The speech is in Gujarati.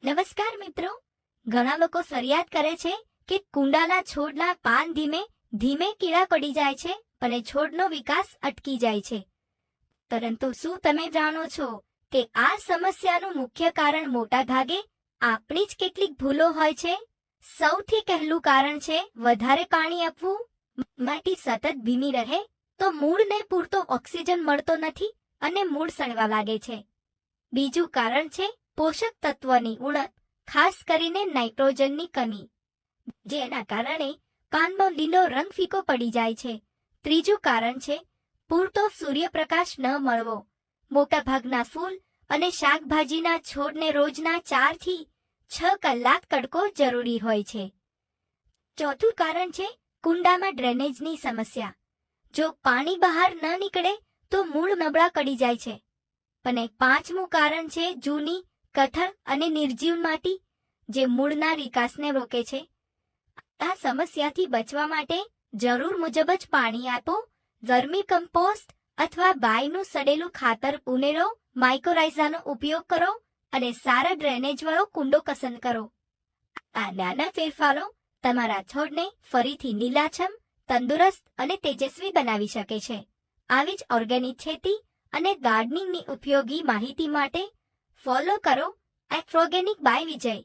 નમસ્કાર મિત્રો, ઘણા લોકો ફરિયાદ કરે છે કે કુંડાના છોડના પાન ધીમે ધીમે કીડા પડી જાય છે અને છોડનો વિકાસ અટકી જાય છે. પરંતુ શું તમે જાણો છો કે આ સમસ્યાનું મુખ્ય કારણ મોટાભાગે આપણી જ કેટલીક ભૂલો હોય છે? સૌથી પહેલું કારણ છે વધારે પાણી આપવું. માટી સતત ભીની રહે તો મૂળને પૂરતો ઓક્સિજન મળતો નથી અને મૂળ સડવા લાગે છે. બીજું કારણ છે પોષક તત્વની ઉણપ, ખાસ કરીને નાઇટ્રોજનની કમી, જેના કારણે પાનનો લીલો રંગ ફીકો પડી જાય છે. ત્રીજું કારણ છે પૂરતો સૂર્યપ્રકાશ ન મળવો. મોટાભાગના ફૂલ અને શાકભાજીના છોડને રોજના 4 થી 6 કલાક તડકો જરૂરી હોય છે. ચોથું કારણ છે કુંડામાં ડ્રેનેજની સમસ્યા. જો પાણી બહાર ન નીકળે તો મૂળ નબળા પડી જાય છે. અને પાંચમું કારણ છે જૂની, કઠણ અને નિર્જીવ માટી, જે મૂળના વિકાસને રોકે છે. આ સમસ્યાથી બચવા માટે જરૂર મુજબ જ પાણી આપો, વર્મી કમ્પોસ્ટ અથવા ગાયનું સડેલું ખાતર ઉમેરો, માઇકોરાઇઝાનો ઉપયોગ કરો અને સારા ડ્રેનેજવાળો કુંડો પસંદ કરો. આ નાના ફેરફારો તમારા છોડને ફરીથી લીલાછમ, તંદુરસ્ત અને તેજસ્વી બનાવી શકે છે. આવી જ ઓર્ગેનિક ખેતી અને ગાર્ડનિંગની ઉપયોગી માહિતી માટે ફોલો કરો @organic by વિજય.